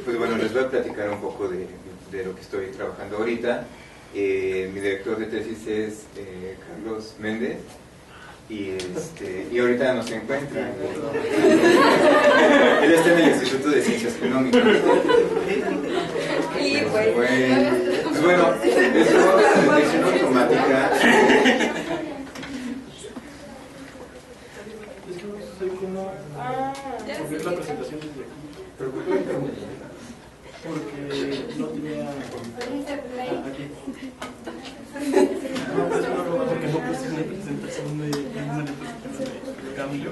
pues bueno, les voy a platicar un poco de lo que estoy trabajando ahorita. Mi director de tesis es Carlos Méndez y ahorita no se encuentra. Él está en el Instituto de Ciencias Económicas. Y pues bueno, eso, la detección automática. Soy como ver la presentación desde aquí. Porque no tenía aquí. Porque no puse una presentación de cambio.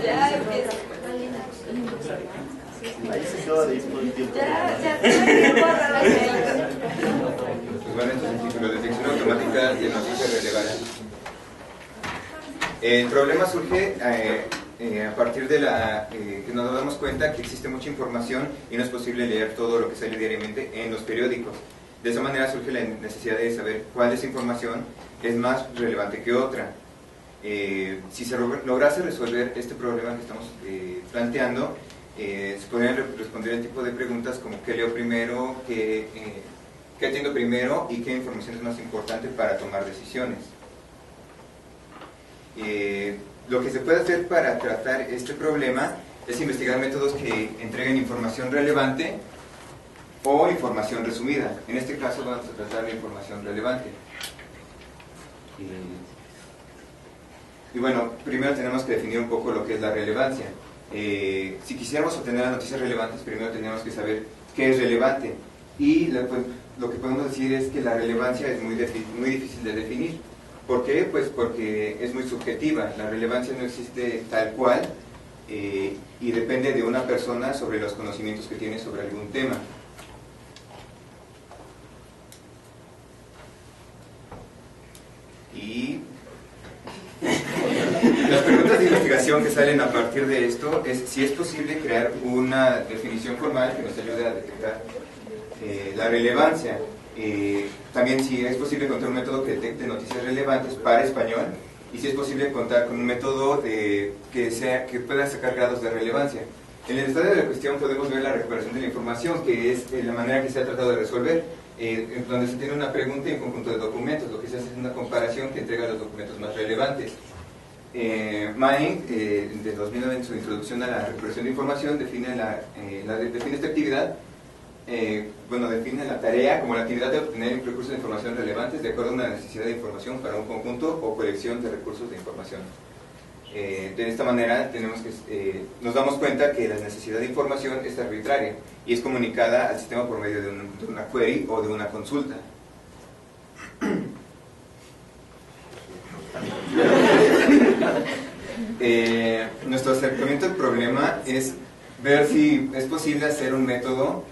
Ya empieza. Ahí se acaba de ir todo el tiempo. Ya, Pues bueno, este es el título, detección automática de noticias relevantes. El problema surge a partir de que nos damos cuenta que existe mucha información y no es posible leer todo lo que sale diariamente en los periódicos. De esa manera surge la necesidad de saber cuál de esa información es más relevante que otra. Si se lograse resolver este problema que estamos planteando, se podrían responder el tipo de preguntas como qué leo primero, qué atiendo primero y qué información es más importante para tomar decisiones. Lo que se puede hacer para tratar este problema es investigar métodos que entreguen información relevante o información resumida. En este caso vamos a tratar de información relevante. Y bueno, primero tenemos que definir un poco lo que es la relevancia. Si quisiéramos obtener las noticias relevantes, primero tenemos que saber qué es relevante. Y lo que podemos decir es que la relevancia es muy difícil de definir. ¿Por qué? Pues porque es muy subjetiva. La relevancia no existe tal cual y depende de una persona sobre los conocimientos que tiene sobre algún tema. Y las preguntas de investigación que salen a partir de esto es si es posible crear una definición formal que nos ayude a detectar la relevancia. También si es posible encontrar un método que detecte noticias relevantes para español y si es posible contar con un método que pueda sacar grados de relevancia. En el estadio de la cuestión podemos ver la recuperación de la información, que es la manera que se ha tratado de resolver, donde se tiene una pregunta y un conjunto de documentos. Lo que se hace es una comparación que entrega los documentos más relevantes. Manning, de 2009, en su introducción a la recuperación de información, define esta actividad. Define la tarea como la actividad de obtener recursos de información relevantes de acuerdo a una necesidad de información para un conjunto o colección de recursos de información. De esta manera nos damos cuenta que la necesidad de información es arbitraria y es comunicada al sistema por medio de una query o de una consulta. Nuestro acercamiento al problema es ver si es posible hacer un método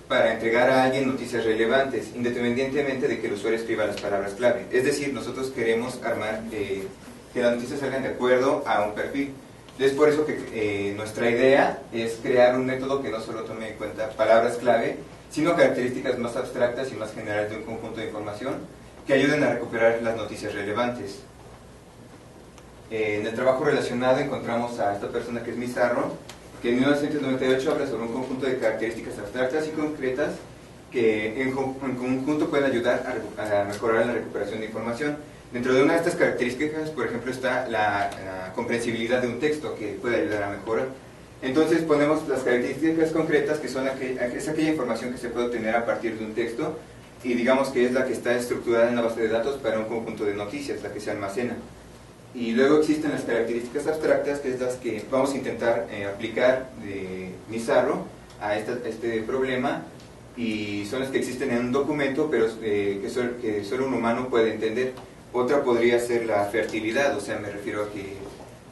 para entregar a alguien noticias relevantes, independientemente de que el usuario escriba las palabras clave. Es decir, nosotros queremos armar que las noticias salgan de acuerdo a un perfil. Es por eso que nuestra idea es crear un método que no solo tome en cuenta palabras clave, sino características más abstractas y más generales de un conjunto de información que ayuden a recuperar las noticias relevantes. En el trabajo relacionado encontramos a esta persona que es Mizarro, que en 1998 habla sobre un conjunto de características abstractas y concretas que en conjunto pueden ayudar a mejorar la recuperación de información. Dentro de una de estas características, por ejemplo, está la comprensibilidad de un texto, que puede ayudar a mejorar. Entonces ponemos las características concretas, que son es aquella información que se puede obtener a partir de un texto, y digamos que es la que está estructurada en la base de datos para un conjunto de noticias, la que se almacena. Y luego existen las características abstractas, que es las que vamos a intentar aplicar de Mizarro a este problema, y son las que existen en un documento, pero que solo un humano puede entender. Otra podría ser la fertilidad, o sea, me refiero a que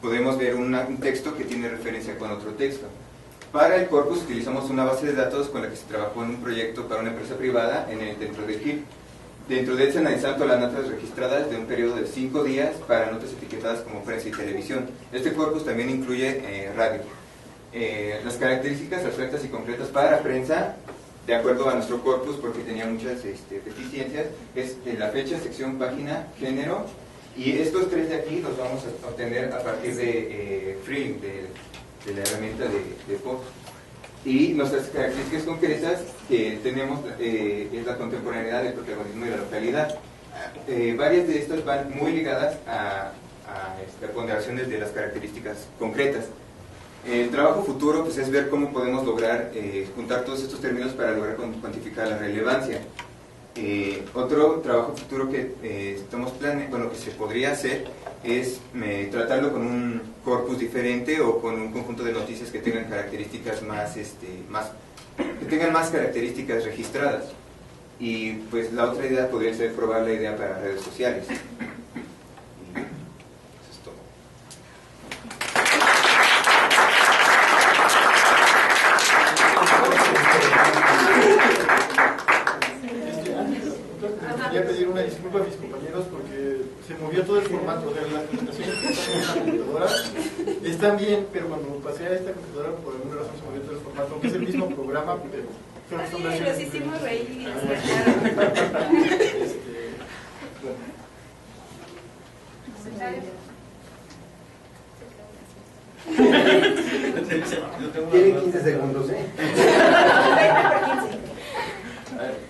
podemos ver un texto que tiene referencia con otro texto. Para el corpus utilizamos una base de datos con la que se trabajó en un proyecto para una empresa privada dentro de GIL. Dentro de él se analizaron todas las notas registradas de un periodo de 5 días para notas etiquetadas como prensa y televisión. Este corpus también incluye radio. Las características abstractas y concretas para prensa, de acuerdo a nuestro corpus, porque tenía muchas deficiencias, es la fecha, sección, página, género Y estos tres de aquí los vamos a obtener a partir de Free, de la herramienta de foto. Y nuestras características concretas que tenemos es la contemporaneidad, el protagonismo y la localidad. Varias de estas van muy ligadas a ponderaciones de las características concretas. El trabajo futuro pues, es ver cómo podemos lograr juntar todos estos términos para lograr cuantificar la relevancia. Otro trabajo futuro que estamos planeando, bueno, que se podría hacer es tratarlo con un corpus diferente o con un conjunto de noticias que tengan características que tengan más características registradas. Y pues la otra idea podría ser probar la idea para redes sociales. Y eso es todo. Quería pedir una disculpa a mis compañeros porque se movió todo el formato de las presentaciones en la computadora. Están bien, pero cuando pasé a esta computadora por alguna razón se movió todo el formato, aunque es el mismo programa, pero son versiones los hicimos reír y bueno. Tienen 15 segundos, ¿eh? 20 por 15.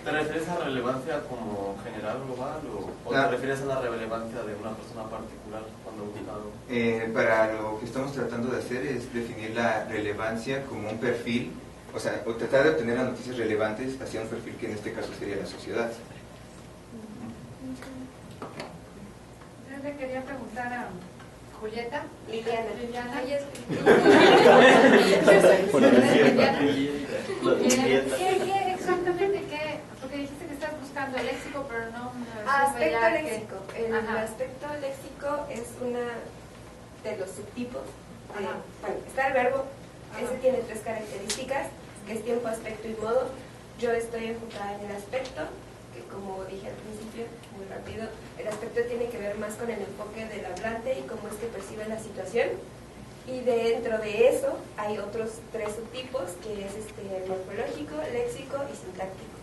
¿Te refieres a relevancia como general, global, o te refieres a la relevancia de una persona particular cuando ubicado? Para lo que estamos tratando de hacer es definir la relevancia como un perfil, o sea, o tratar de obtener las noticias relevantes hacia un perfil que en este caso sería la sociedad. Yo le quería preguntar a Julieta. Liliana. Ella es ¿Qué exactamente qué? Porque dijiste que estás buscando el léxico, pero no Aspecto ya léxico. El Ajá. aspecto léxico es una de los subtipos. Ajá. Bueno, está el verbo. Ajá. Ese tiene 3 características, que es tiempo, aspecto y modo. Yo estoy enfocada en el aspecto, que como dije al principio, muy rápido, el aspecto tiene que ver más con el enfoque del hablante y cómo es que percibe la situación. Y dentro de eso hay otros 3 subtipos, que es morfológico, léxico y sintáctico.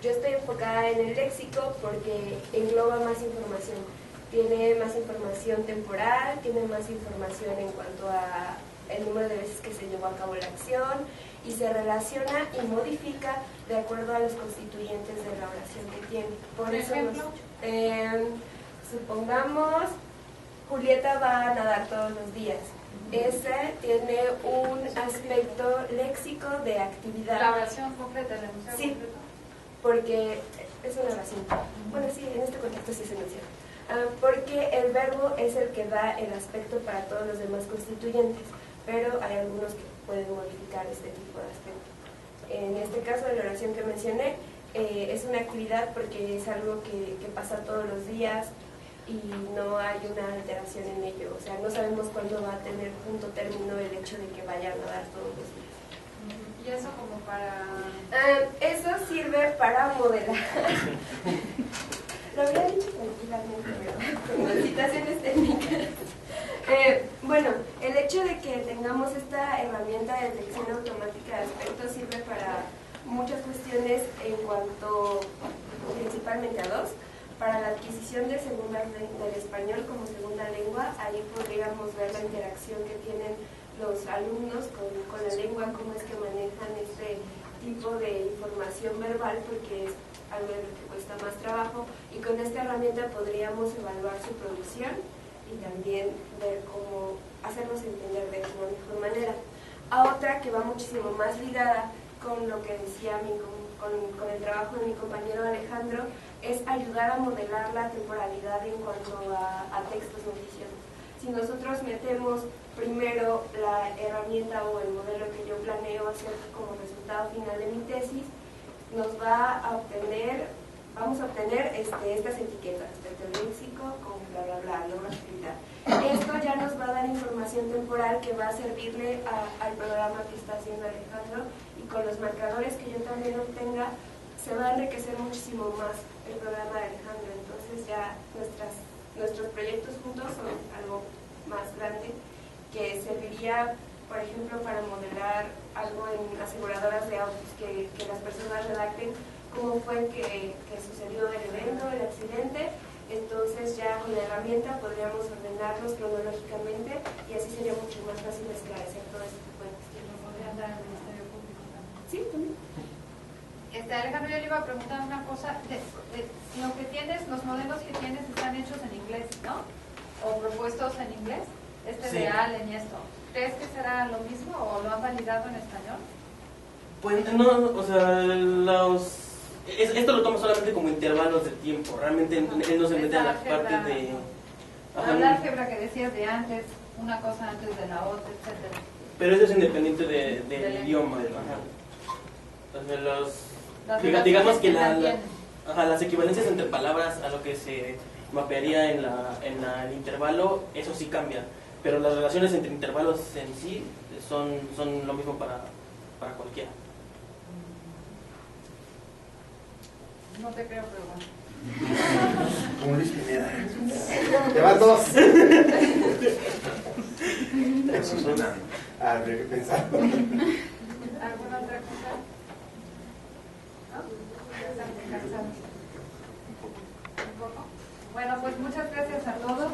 Yo estoy enfocada en el léxico porque engloba más información. Tiene más información temporal, tiene más información en cuanto a el número de veces que se llevó a cabo la acción y se relaciona y modifica de acuerdo a los constituyentes de la oración que tiene. ¿Por ejemplo? Supongamos, Julieta va a nadar todos los días. Ese tiene un aspecto léxico de actividad. La oración concreta, el enunciado Sí. concreto. Porque es una oración. Bueno, sí, en este contexto sí se menciona. Porque el verbo es el que da el aspecto para todos los demás constituyentes, pero hay algunos que pueden modificar este tipo de aspecto. En este caso, de la oración que mencioné, es una actividad porque es algo que pasa todos los días y no hay una alteración en ello. O sea, no sabemos cuándo va a tener punto término el hecho de que vayan a dar todos los días. Y eso como para... Eso sirve para modelar. Lo había dicho tranquilamente, pero con situaciones técnicas. Bueno, el hecho de que tengamos esta herramienta de detección automática de aspectos sirve para muchas cuestiones en cuanto principalmente a 2. Para la adquisición del español como segunda lengua, ahí podríamos ver la interacción que tienen los alumnos con la lengua, cómo es que manejan este tipo de información verbal, porque es algo de lo que cuesta más trabajo, y con esta herramienta podríamos evaluar su producción y también ver cómo hacernos entender de una mejor manera. A otra que va muchísimo más ligada con lo que decía con el trabajo de mi compañero Alejandro, es ayudar a modelar la temporalidad en cuanto a textos noticiosos. Si nosotros metemos primero la herramienta o el modelo que yo planeo hacer como resultado final de mi tesis, vamos a obtener estas etiquetas, desde el léxico con bla bla bla, norma escrita. Esto ya nos va a dar información temporal que va a servirle al programa que está haciendo Alejandro, y con los marcadores que yo también obtenga se va a enriquecer muchísimo más el programa de Alejandro. Entonces ya nuestros proyectos juntos son algo más grande, que serviría, por ejemplo, para modelar algo en aseguradoras de autos, que las personas redacten cómo fue que sucedió el evento, el accidente, Entonces ya con la herramienta podríamos ordenarlos cronológicamente y así sería mucho más fácil esclarecer todo este tipo de cuestiones. Podrían dar al Ministerio Público también. Sí, también. Alejandro, yo le iba a preguntar una cosa. Lo que tienes, los modelos que tienes están hechos en inglés, ¿no? O propuestos en inglés. Sí. De Allen y esto. ¿Crees que será lo mismo o lo han validado en español? Pues no, o sea, esto lo tomo solamente como intervalos de tiempo. Realmente él no se mete a la parte de... Ajá, La álgebra que decías de antes, una cosa antes de la otra, etcétera. pero eso es independiente del idioma. Ajá. Entonces, digamos que las equivalencias entre palabras a lo que se mapearía en el intervalo, eso sí cambia. Pero las relaciones entre intervalos en sí son lo mismo para cualquiera. No te creo, pero bueno. Como Luis Pineda. Llevan dos. Eso suena. Habría que pensar. ¿Alguna otra cosa? ¿No? Bastante cansados. ¿Un poco? Bueno, pues muchas gracias a todos.